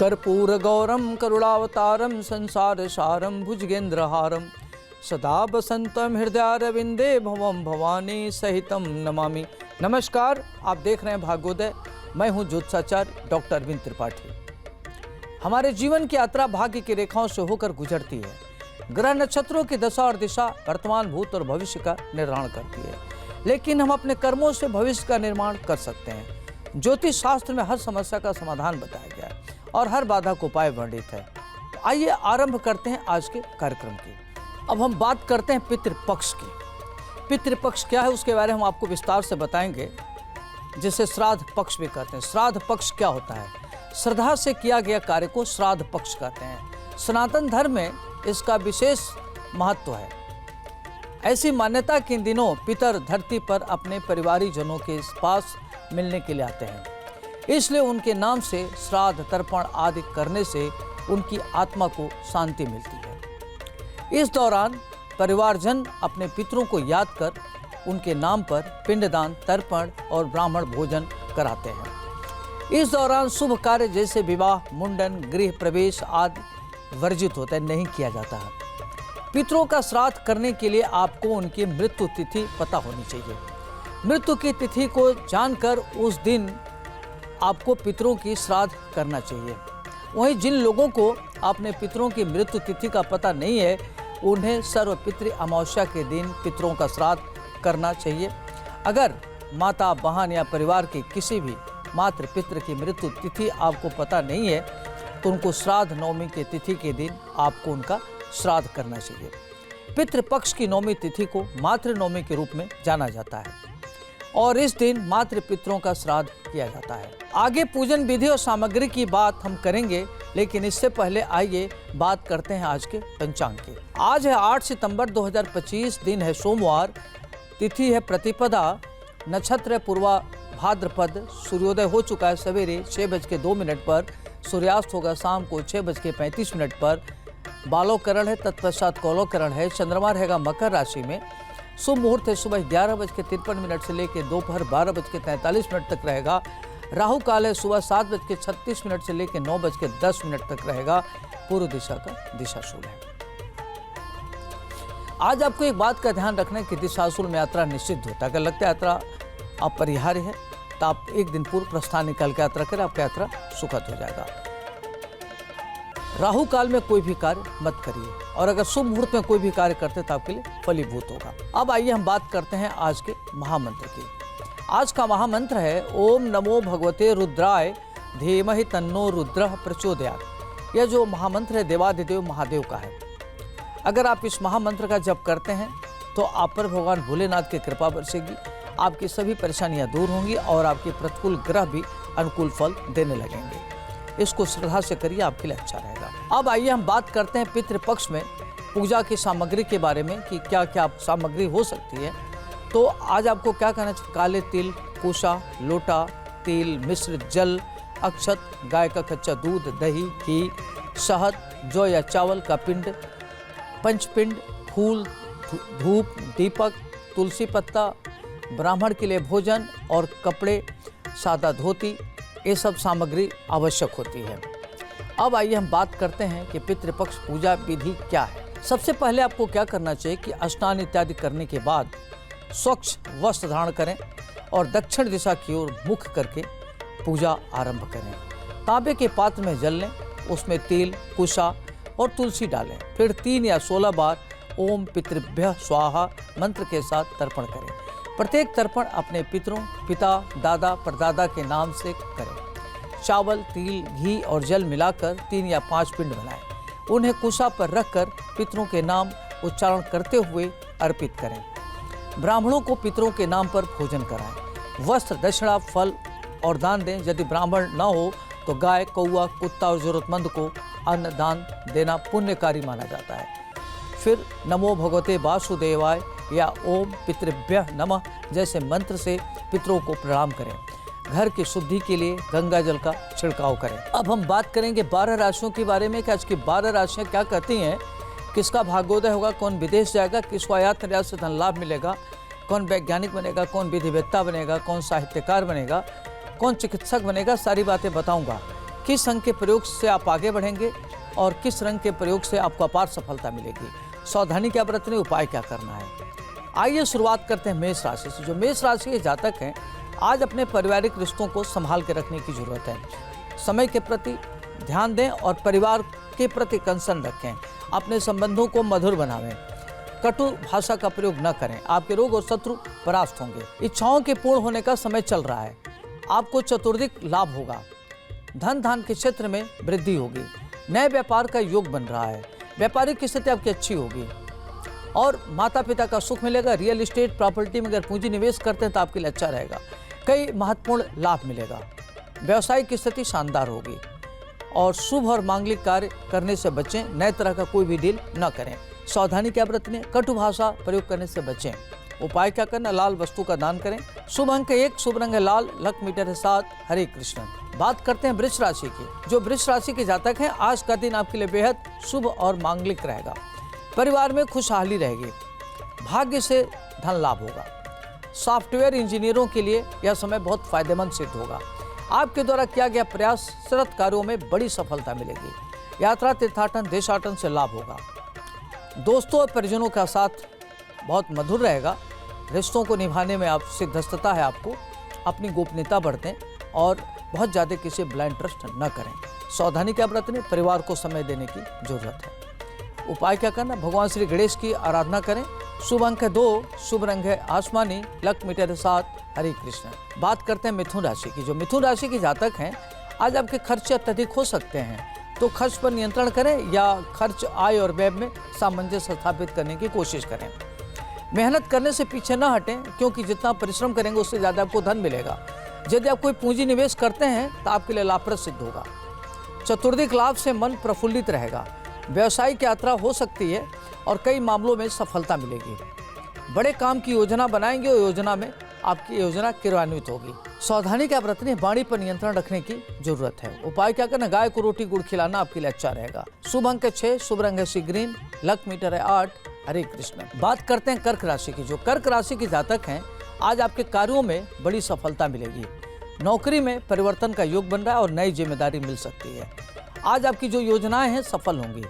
कर्पूरगौरम करुणावतारम संसार सारम भुजगेंद्रहारम सदा बसंतम हृदयारविंदे भवम भवानी सहितम नमामि। नमस्कार, आप देख रहे हैं भाग्योदय। मैं हूं ज्योतिषाचार्य डॉक्टर अरविंद त्रिपाठी। हमारे जीवन की यात्रा भाग्य की रेखाओं से होकर गुजरती है। ग्रह नक्षत्रों की दशा और दिशा वर्तमान, भूत और भविष्य का निर्माण करती है, लेकिन हम अपने कर्मों से भविष्य का निर्माण कर सकते हैं। ज्योतिष शास्त्र में हर समस्या का समाधान बताया गया है और हर बाधा को उपाय वर्णित है। तो आइए आरंभ करते हैं आज के कार्यक्रम की। अब हम बात करते हैं पितृपक्ष की। पितृपक्ष क्या है उसके बारे में हम आपको विस्तार से बताएंगे, जिसे श्राद्ध पक्ष भी कहते हैं। श्राद्ध पक्ष क्या होता है? श्रद्धा से किया गया कार्य को श्राद्ध पक्ष कहते हैं। सनातन धर्म में इसका विशेष महत्व है। ऐसी मान्यता कि इन दिनों पितर धरती पर अपने परिवारीजनों के पास मिलने के लिए आते हैं, इसलिए उनके नाम से श्राद्ध तर्पण आदि करने से उनकी आत्मा को शांति मिलती है। इस दौरान परिवारजन अपने पितरों को याद कर उनके नाम पर पिंडदान, तर्पण और ब्राह्मण भोजन कराते हैं। इस दौरान शुभ कार्य जैसे विवाह, मुंडन, गृह प्रवेश आदि वर्जित होता है, नहीं किया जाता है। पितरों का श्राद्ध करने के लिए आपको उनकी मृत्यु तिथि पता होनी चाहिए। मृत्यु की तिथि को जानकर उस दिन आपको पितरों की श्राद्ध करना चाहिए। वहीं जिन लोगों को अपने पितरों की मृत्यु तिथि का पता नहीं है, उन्हें सर्वपितृ अमावस्या के दिन पितरों का श्राद्ध करना चाहिए। अगर माता, बहन या परिवार के किसी भी मातृ पितृ की मृत्यु तिथि आपको पता नहीं है, तो उनको श्राद्ध नवमी की तिथि के दिन आपको उनका श्राद्ध करना चाहिए। पितृपक्ष की नवमी तिथि को मातृ नवमी के रूप में जाना जाता है और इस दिन मातृ पितरों का श्राद्ध किया जाता है। आगे पूजन विधि और सामग्री की बात हम करेंगे, लेकिन इससे पहले आइए बात करते हैं आज के पंचांग की। आज है 8 सितंबर 2025, दिन है सोमवार, तिथि है प्रतिपदा, नक्षत्र है पूर्वा भाद्रपद। सूर्योदय हो चुका है सवेरे 6:02 पर, सूर्यास्त होगा शाम को 6:35 पर। बालोकरण है, तत्पश्चात कौलोकरण है। चंद्रमा रहेगा मकर राशि में। शुभ मुहूर्त है सुबह 11:53 से लेकर दोपहर 12:43 तक रहेगा। राहु काल है सुबह 7:36 से लेकर 9:10 तक रहेगा। पूर्व दिशा का दिशाशूल है। आज आपको एक बात का ध्यान रखना है कि दिशाशूल में यात्रा निषिद्ध होता है। अगर लगता है यात्रा अपरिहार्य है तो आप एक दिन पूर्व प्रस्थान निकाल के यात्रा करें, आपकी यात्रा सुखद हो जाएगा। राहु काल में कोई भी कार्य मत करिए और अगर शुभ मुहूर्त में कोई भी कार्य करते तो आपके लिए फलीभूत होगा। अब आइए हम बात करते हैं आज के महामंत्र की। आज का महामंत्र है ओम नमो भगवते रुद्राय धीमहि तन्नो रुद्रः प्रचोदयात्। यह जो महामंत्र है देवाधिदेव महादेव का है। अगर आप इस महामंत्र का जप करते हैं तो आप पर भगवान भोलेनाथ की कृपा बरसेगी, आपकी सभी परेशानियां दूर होंगी और आपके प्रतिकूल ग्रह भी अनुकूल फल देने लगेंगे। इसको श्रद्धा से करिए, आपके लिए अच्छा रहेगा। अब आइए हम बात करते हैं पितृपक्ष में पूजा की सामग्री के बारे में कि क्या क्या सामग्री हो सकती है। तो आज आपको क्या करना चाहिए? काले तिल, कुशा, लोटा, तिल, मिश्र जल, अक्षत, गाय का कच्चा दूध, दही, घी, शहद, जौ या चावल का पिंड, पंचपिंड, फूल, धूप, दीपक, तुलसी पत्ता, ब्राह्मण के लिए भोजन और कपड़े, सादा धोती, ये सब सामग्री आवश्यक होती है। अब आइए हम बात करते हैं कि पितृपक्ष पूजा विधि क्या है। सबसे पहले आपको क्या करना चाहिए कि स्नान इत्यादि करने के बाद स्वच्छ वस्त्र धारण करें और दक्षिण दिशा की ओर मुख करके पूजा आरंभ करें। तांबे के पात्र में जल लें, उसमें तिल, कुशा और तुलसी डालें। फिर 3 या 16 बार ओम पितृभ्यः स्वाहा मंत्र के साथ तर्पण करें। प्रत्येक तर्पण अपने पितरों, पिता, दादा, परदादा के नाम से करें। चावल, तिल, घी और जल मिलाकर 3 या 5 पिंड बनाएं। उन्हें कुशा पर रखकर पितरों के नाम उच्चारण करते हुए अर्पित करें। ब्राह्मणों को पितरों के नाम पर भोजन कराएं। वस्त्र, दक्षिणा, फल और दान दें। यदि ब्राह्मण न हो तो गाय, कौआ, कुत्ता और जरूरतमंद को अन्न दान देना पुण्यकारी माना जाता है। फिर नमो भगवते वासुदेवाय या ओम पितृभ्यः नमः जैसे मंत्र से पितरों को प्रणाम करें। घर की शुद्धि के लिए गंगा जल का छिड़काव करें। अब हम बात करेंगे 12 राशियों के बारे में कि आज की 12 राशियां क्या कहती हैं, किसका भाग्योदय होगा, कौन विदेश जाएगा, किसको आयात निर्यात से धन लाभ मिलेगा, कौन वैज्ञानिक बनेगा, कौन विधिवेत्ता बनेगा, कौन साहित्यकार बनेगा, कौन चिकित्सक बनेगा, सारी बातें बताऊंगा। किस अंक के प्रयोग से आप आगे बढ़ेंगे और किस रंग के प्रयोग से आपको अपार सफलता मिलेगी। सावधानी क्या बरतनी, उपाय क्या करना है। आइए शुरुआत करते हैं मेष राशि से। जो मेष राशि के जातक हैं, आज अपने पारिवारिक रिश्तों को संभाल के रखने की जरूरत है। समय के प्रति ध्यान दें और परिवार के प्रति कंसर्न रखें। अपने संबंधों को मधुर बनावें। कटु भाषा का प्रयोग न करें। आपके रोग और शत्रु परास्त होंगे। इच्छाओं के पूर्ण होने का समय चल रहा है। आपको चतुर्दिक लाभ होगा। धन धान के क्षेत्र में वृद्धि होगी। नए व्यापार का योग बन रहा है। व्यापारिक स्थिति आपकी अच्छी होगी और माता पिता का सुख मिलेगा। रियल एस्टेट प्रॉपर्टी में अगर पूंजी निवेश करते हैं तो आपके लिए अच्छा रहेगा। कई महत्वपूर्ण लाभ मिलेगा। व्यवसायिक स्थिति शानदार होगी और शुभ और मांगलिक कार्य करने से बचें। नए तरह का कोई भी डील न करें। सावधानी क्या बरतनी, कटु भाषा प्रयोग करने से बचें। उपाय क्या करना, लाल वस्तु का दान करें। शुभ अंक 1, शुभ रंग है लाल, लक मीटर है 7। हरे कृष्ण। बात करते हैं वृष राशि की। जो वृष राशि के जातक हैं, आज का दिन आपके लिए बेहद शुभ और मांगलिक रहेगा। परिवार में खुशहाली रहेगी। भाग्य से धन लाभ होगा। सॉफ्टवेयर इंजीनियरों के लिए यह समय बहुत फायदेमंद सिद्ध होगा। आपके द्वारा किया गया प्रयासरत कार्यों में बड़ी सफलता मिलेगी। यात्रा तीर्थाटन देशाटन से लाभ होगा। दोस्तों और परिजनों का साथ बहुत मधुर रहेगा। रिश्तों को निभाने में आप सिद्धस्तता है। आपको अपनी गोपनीयता बरतें और बहुत ज़्यादा किसी ब्लाइंड ट्रस्ट न करें। सावधानी क्या बरतनी, परिवार को समय देने की जरूरत है। उपाय क्या करना, भगवान श्री गणेश की आराधना करें। शुभ अंक है 2, शुभ रंग है आसमानी, लक मीटर है 7। हरे कृष्ण। बात करते हैं मिथुन राशि की। जो मिथुन राशि के जातक हैं, आज आपके खर्चे अत्यधिक हो सकते हैं, तो खर्च पर नियंत्रण करें या खर्च आय और व्यय में सामंजस्य स्थापित करने की कोशिश करें। मेहनत करने से पीछे न हटें, क्योंकि जितना परिश्रम करेंगे उससे ज़्यादा आपको धन मिलेगा। यदि आप कोई पूंजी निवेश करते हैं तो आपके लिए लाभप्रद सिद्ध होगा। चतुर्दिक लाभ से मन प्रफुल्लित रहेगा। व्यवसायिक यात्रा हो सकती है और कई मामलों में सफलता मिलेगी। बड़े काम की योजना बनाएंगे और योजना में आपकी योजना क्रियान्वित होगी। सावधानी क्या बरतनी, वाणी पर नियंत्रण रखने की जरूरत है। उपाय क्या करना, गाय को रोटी गुड़ खिलाना आपके लिए अच्छा रहेगा। शुभ अंक 6, शुभ रंग है सी ग्रीन, लक मीटर है 8। हरे कृष्ण। बात करते हैं कर्क राशि की। जो कर्क राशि के जातक हैं, आज आपके कार्यों में बड़ी सफलता मिलेगी। नौकरी में परिवर्तन का योग बन रहा है और नई जिम्मेदारी मिल सकती है। आज आपकी जो योजनाएं हैं सफल होंगी।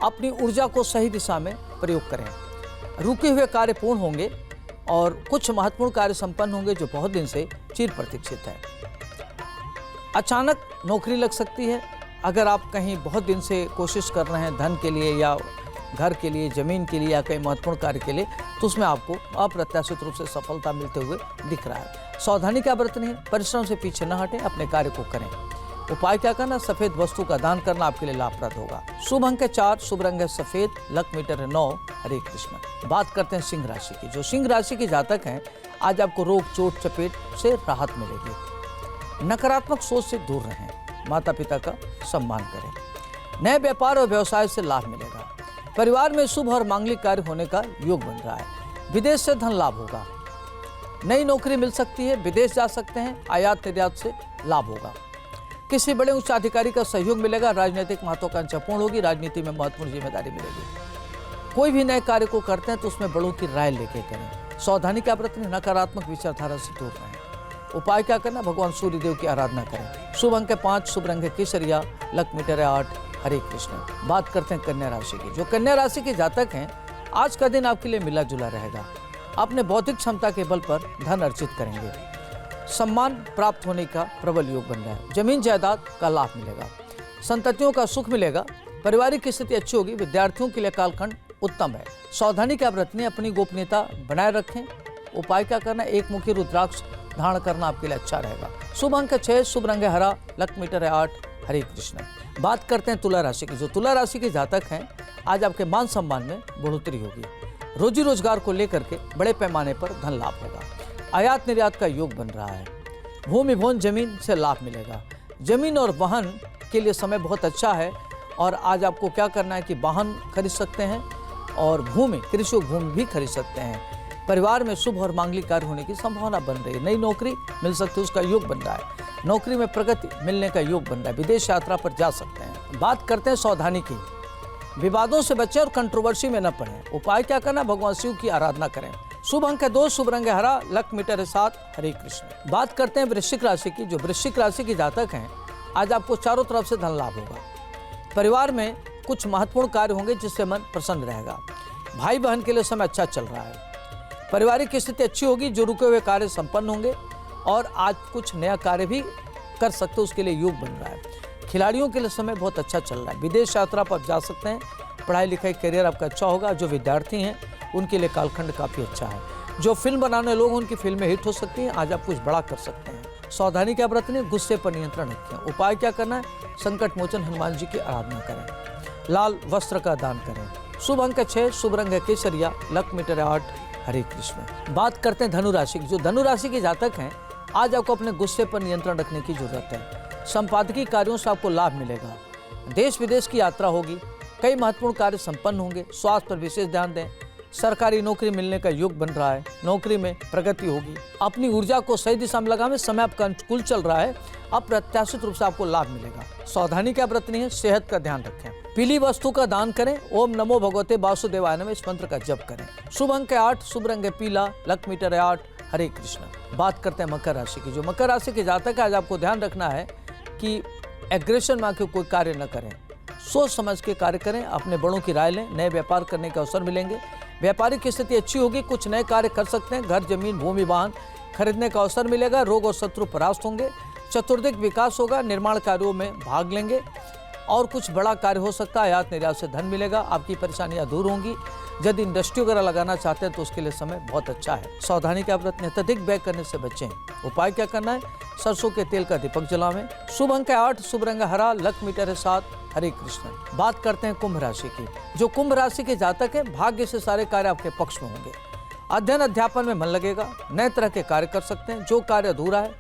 अपनी ऊर्जा को सही दिशा में प्रयोग करें। रुके हुए कार्य पूर्ण होंगे और कुछ महत्वपूर्ण कार्य संपन्न होंगे जो बहुत दिन से चिर प्रतीक्षित है। अचानक नौकरी लग सकती है। अगर आप कहीं बहुत दिन से कोशिश कर रहे हैं धन के लिए या घर के लिए, जमीन के लिए या कई महत्वपूर्ण कार्य के लिए, तो उसमें आपको अप्रत्याशित रूप से सफलता मिलते हुए दिख रहा है। सावधानी क्या बरतनी है, परिश्रम से पीछे न हटें, अपने कार्य को करें। उपाय क्या करना, सफेद वस्तु का दान करना आपके लिए लाभप्रद होगा। शुभ अंक है 4, शुभ रंग है सफेद, लक मीटर है 9। हरे कृष्ण। बात करते हैं सिंह राशि की। जो सिंह राशि के जातक हैं, आज आपको रोग चोट चपेट से राहत मिलेगी। नकारात्मक सोच से दूर रहें। माता पिता का सम्मान करें। नए व्यापार और व्यवसाय से लाभ मिलेगा। परिवार में शुभ और मांगलिक कार्य होने का योग बन रहा है। विदेश से धन लाभ होगा। नई नौकरी मिल सकती है। विदेश जा सकते हैं। आयात निर्यात से लाभ होगा। किसी बड़े उच्च अधिकारी का सहयोग मिलेगा। राजनीतिक महत्वाकांक्षा पूर्ण होगी। राजनीति में महत्वपूर्ण जिम्मेदारी मिलेगी। कोई भी नए कार्य को करते हैं तो उसमें बड़ों की राय लेके करें। सावधानी क्या बरतनी, नकारात्मक विचारधारा से दूर रहें। उपाय क्या करना, भगवान सूर्यदेव की आराधना करें। शुभ अंक है 5, शुभ रंग है केसरिया, लक मीटर है 8। हरे कृष्ण। बात करते हैं कन्या राशि की। जो कन्या राशि के जातक हैं, आज का दिन आपके लिए मिला जुला रहेगा। अपने बौद्धिक क्षमता के बल पर धन अर्जित करेंगे। सम्मान प्राप्त होने का प्रबल योग बन रहा है। जमीन जायदाद का लाभ मिलेगा। संततियों का सुख मिलेगा। पारिवारिक स्थिति अच्छी होगी। विद्यार्थियों के लिए कालखंड उत्तम है। सावधानी क्या बरतनी, अपनी गोपनीयता बनाए रखें। उपाय क्या करना, एक मुखी रुद्राक्ष धारण करना आपके लिए अच्छा रहेगा। शुभ अंक 6, शुभ रंग है हरा, लक मीटर है 8। हरे कृष्ण। बात करते हैं तुला राशि की। जो तुला राशि के जातक हैं, आज आपके मान सम्मान में बढ़ोतरी होगी। रोजी रोजगार को लेकर के बड़े पैमाने पर धन लाभ होगा। आयात निर्यात का योग बन रहा है। भूमि भवन जमीन से लाभ मिलेगा। जमीन और वाहन के लिए समय बहुत अच्छा है और आज आपको क्या करना है कि वाहन खरीद सकते हैं और भूमि, कृषि भूमि भी खरीद सकते हैं। परिवार में शुभ और मांगलिक कार्य होने की संभावना बन रही है। नई नौकरी मिल सकती है, उसका योग बन रहा है। नौकरी में प्रगति मिलने का योग बन रहा है। विदेश यात्रा पर जा सकते हैं। बात करते हैं सावधानी की। विवादों से बचें और कंट्रोवर्सी में न पड़ें। उपाय क्या करना, भगवान शिव की आराधना करें। शुभ अंक है 2, शुभ रंग है हरा, लक मीटर है 7। हरे कृष्ण। बात करते हैं वृश्चिक राशि की। जो वृश्चिक राशि के जातक हैं, आज आपको चारों तरफ से धन लाभ होगा। परिवार में कुछ महत्वपूर्ण कार्य होंगे जिससे मन प्रसन्न रहेगा। भाई बहन के लिए समय अच्छा चल रहा है। पारिवारिक स्थिति अच्छी होगी, जो रुके हुए कार्य संपन्न होंगे और आज कुछ नया कार्य भी कर सकते हो, उसके लिए योग बन रहा है। खिलाड़ियों के लिए समय बहुत अच्छा चल रहा है। विदेश यात्रा पर आप जा सकते हैं। पढ़ाई लिखाई करियर आपका अच्छा होगा। जो विद्यार्थी हैं उनके लिए कालखंड काफ़ी अच्छा है। जो फिल्म बनाने लोग उनकी फिल्में हिट हो सकती हैं। आज आप कुछ बड़ा कर सकते हैं। सावधानी क्या बरतनी, गुस्से पर नियंत्रण रखें। उपाय क्या करना है, संकट मोचन हनुमान जी की आराधना करें। लाल वस्त्र का दान करें। शुभ अंक 6, शुभ रंग है केसरिया, लक मीटर 8। हरे कृष्ण। बात करते हैं धनु राशि की। जो धनु राशि के जातक हैं, आज आपको अपने गुस्से पर नियंत्रण रखने की जरूरत है। संपादकीय कार्यों से आपको लाभ मिलेगा। देश विदेश की यात्रा होगी। कई महत्वपूर्ण कार्य संपन्न होंगे। स्वास्थ्य पर विशेष ध्यान दें। सरकारी नौकरी मिलने का योग बन रहा है। नौकरी में प्रगति होगी। अपनी ऊर्जा को सही दिशा में लगाएं। समय आपका अनुकूल चल रहा है। अप्रत्याशित रूप से आपको लाभ मिलेगा। सावधानी क्या बरतनी है, सेहत का ध्यान रखें। पीली वस्तु का दान करें। ओम नमो भगवते वासुदेवाय नमः इस मंत्र का जप करें। शुभ अंक 8, शुभ रंग है पीला, लक मीटर 8। हरे कृष्ण। बात करते हैं मकर राशि की। जो मकर राशि के जातक है, आज आपको ध्यान रखना है कि एग्रेशन में आके कोई कार्य न करें। सोच समझ के कार्य करें। अपने बड़ों की राय लें। नए व्यापार करने के अवसर मिलेंगे। व्यापारिक स्थिति अच्छी होगी। कुछ नए कार्य कर सकते हैं। घर जमीन भूमि वाहन खरीदने का अवसर मिलेगा। रोग और शत्रु परास्त होंगे। चतुर्दिक विकास होगा। निर्माण कार्यों में भाग लेंगे और कुछ बड़ा कार्य हो सकता है। आयात निर्यात से धन मिलेगा। आपकी परेशानियां दूर होंगी। यदि इंडस्ट्री वगैरह लगाना चाहते हैं तो उसके लिए समय बहुत अच्छा है। सावधानी क्या बरतनी है, अत्यधिक व्यय करने से बचें। उपाय क्या करना है, सरसों के तेल का दीपक जलावें। शुभ अंक 8, शुभ रंग हरा, लक मीटर है 7। हरे कृष्ण। बात करते हैं कुंभ राशि की। जो कुंभ राशि के जातक हैं, भाग्य से सारे कार्य आपके पक्ष में होंगे। अध्ययन अध्यापन में मन लगेगा। नए तरह के कार्य कर सकते हैं। जो कार्य अधूरा है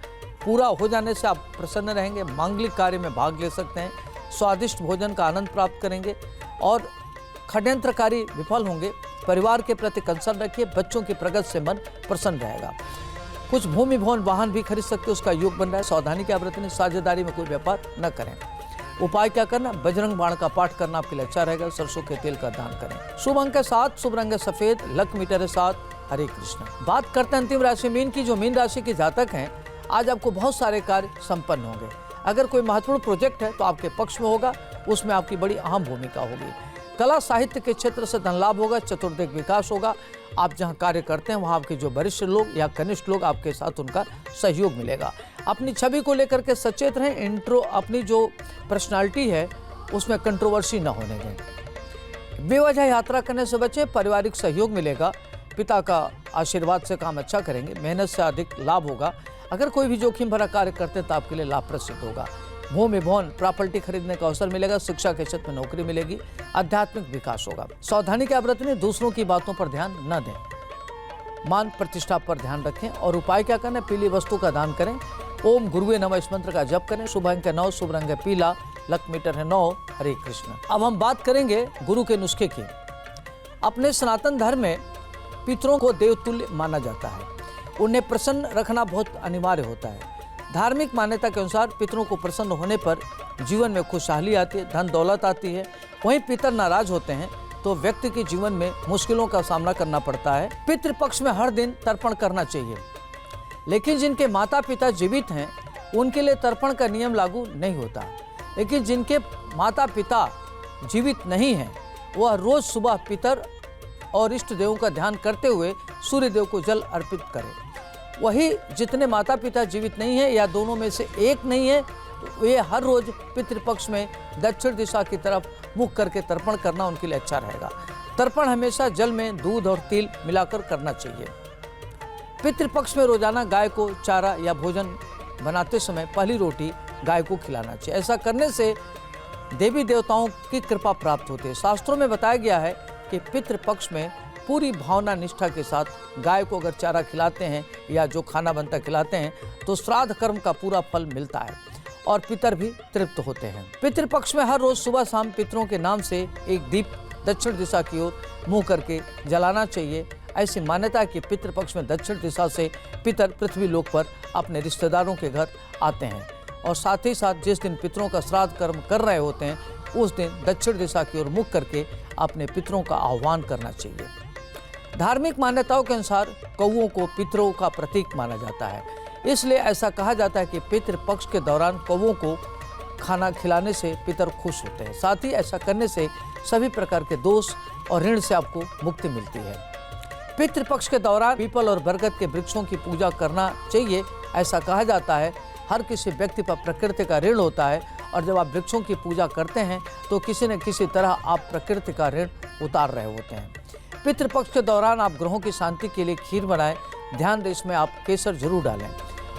पूरा हो जाने से आप प्रसन्न रहेंगे। मांगलिक कार्य में भाग ले सकते हैं। स्वादिष्ट भोजन का आनंद प्राप्त करेंगे और षड्यंत्रकारी विफल होंगे। परिवार के प्रति कंसर्न रखिए। बच्चों की प्रगति से मन प्रसन्न रहेगा। कुछ भूमि भवन वाहन भी खरीद सकते हैं, उसका योग बन रहा है। सावधानी क्या बरतनी, साझेदारी में कोई व्यापार न करें। उपाय क्या करना, बजरंग बाण का पाठ करना आपके लिए अच्छा रहेगा। सरसों के तेल का दान करें। शुभ अंक 7, शुभ रंग सफेद, लक मीटर 7। हरे कृष्ण। बात करते हैं अंतिम राशि मीन की। जो मीन राशि के जातक हैं, आज आपको बहुत सारे कार्य संपन्न होंगे। अगर कोई महत्वपूर्ण प्रोजेक्ट है तो आपके पक्ष में होगा। उसमें आपकी बड़ी अहम भूमिका होगी। कला साहित्य के क्षेत्र से धन लाभ होगा। चतुर्दिक विकास होगा। आप जहां कार्य करते हैं वहां आपके जो वरिष्ठ लोग या कनिष्ठ लोग आपके साथ उनका सहयोग मिलेगा। अपनी छवि को लेकर के सचेत रहें। अपनी जो पर्सनालिटी है उसमें कंट्रोवर्सी न होने दें। बेवजह यात्रा करने से बचें। पारिवारिक सहयोग मिलेगा। पिता का आशीर्वाद से काम अच्छा करेंगे। मेहनत से अधिक लाभ होगा। अगर कोई भी जोखिम भरा कार्य करते हैं तो आपके लिए लाभप्रद सिद्ध होगा। भूमि भवन प्रॉपर्टी खरीदने का अवसर मिलेगा। शिक्षा के क्षेत्र में नौकरी मिलेगी। आध्यात्मिक विकास होगा। सावधानी क्या बरतनी, दूसरों की बातों पर ध्यान न दें। मान प्रतिष्ठा पर ध्यान रखें। और उपाय क्या करना है, पीली वस्तु का दान करें। ओम गुरुवे नमः इस मंत्र का जप करें। शुभ अंक 9, शुभ रंग है पीला, लक मीटर है 9। हरे कृष्ण। अब हम बात करेंगे गुरु के नुस्खे की। अपने सनातन धर्म में पितरों को देवतुल्य माना जाता है। उन्हें प्रसन्न रखना बहुत अनिवार्य होता है। धार्मिक मान्यता के अनुसार पितरों को प्रसन्न होने पर जीवन में खुशहाली आती है, धन दौलत आती है। वहीं पितर नाराज होते हैं तो व्यक्ति के जीवन में मुश्किलों का सामना करना पड़ता है। पितृपक्ष में हर दिन तर्पण करना चाहिए। लेकिन जिनके माता पिता जीवित हैं उनके लिए तर्पण का नियम लागू नहीं होता। लेकिन जिनके माता पिता जीवित नहीं हैं वह रोज सुबह पितर और इष्ट देवों का ध्यान करते हुए सूर्य देव को जल अर्पित करें। वही जितने माता पिता जीवित नहीं है या दोनों में से एक नहीं है तो वे हर रोज पितृपक्ष में दक्षिण दिशा की तरफ मुख करके तर्पण करना उनके लिए अच्छा रहेगा। तर्पण हमेशा जल में दूध और तिल मिलाकर करना चाहिए। पितृपक्ष में रोजाना गाय को चारा या भोजन बनाते समय पहली रोटी गाय को खिलाना चाहिए। ऐसा करने से देवी देवताओं की कृपा प्राप्त होती है। शास्त्रों में बताया गया है कि पितृपक्ष में पूरी भावना निष्ठा के साथ गाय को अगर चारा खिलाते हैं या जो खाना बनता खिलाते हैं तो श्राद्ध कर्म का पूरा फल मिलता है और पितर भी तृप्त होते हैं। पितृपक्ष में हर रोज सुबह शाम पितरों के नाम से एक दीप दक्षिण दिशा की ओर मुंह करके जलाना चाहिए। ऐसी मान्यता है कि पितृपक्ष में दक्षिण दिशा से पितर पृथ्वी लोक पर अपने रिश्तेदारों के घर आते हैं और साथ ही साथ जिस दिन पितरों का श्राद्ध कर्म कर रहे होते हैं उस दिन दक्षिण दिशा की ओर मुख करके अपने पितरों का आह्वान करना चाहिए। धार्मिक मान्यताओं के अनुसार कौओं को पितरों का प्रतीक माना जाता है, इसलिए ऐसा कहा जाता है कि पितृपक्ष के दौरान कौओं को खाना खिलाने से पितर खुश होते हैं। साथ ही ऐसा करने से सभी प्रकार के दोष और ऋण से आपको मुक्ति मिलती है। पितृपक्ष के दौरान पीपल और बरगद के वृक्षों की पूजा करना चाहिए। ऐसा कहा जाता है हर किसी व्यक्ति पर प्रकृति का ऋण होता है और जब आप वृक्षों की पूजा करते हैं तो किसी न किसी तरह आप प्रकृति का ऋण उतार रहे होते हैं। पितृपक्ष के दौरान आप ग्रहों की शांति के लिए खीर बनाएं। ध्यान दें इसमें आप केसर जरूर डालें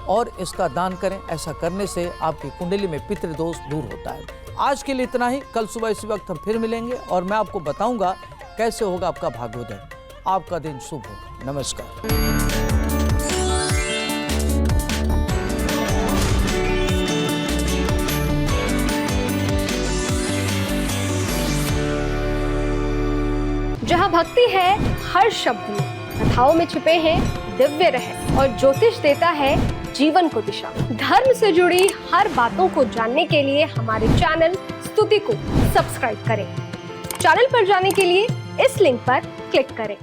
और इसका दान करें। ऐसा करने से आपकी कुंडली में पितृदोष दूर होता है। आज के लिए इतना ही। कल सुबह इसी वक्त हम फिर मिलेंगे और मैं आपको बताऊंगा कैसे होगा आपका भाग्योदय। आपका दिन शुभ हो। नमस्कार। जहाँ भक्ति है हर शब्द में, कथाओं में छुपे हैं दिव्य रहस्य और ज्योतिष देता है जीवन को दिशा। धर्म से जुड़ी हर बातों को जानने के लिए हमारे चैनल स्तुति को सब्सक्राइब करें। चैनल पर जाने के लिए इस लिंक पर क्लिक करें।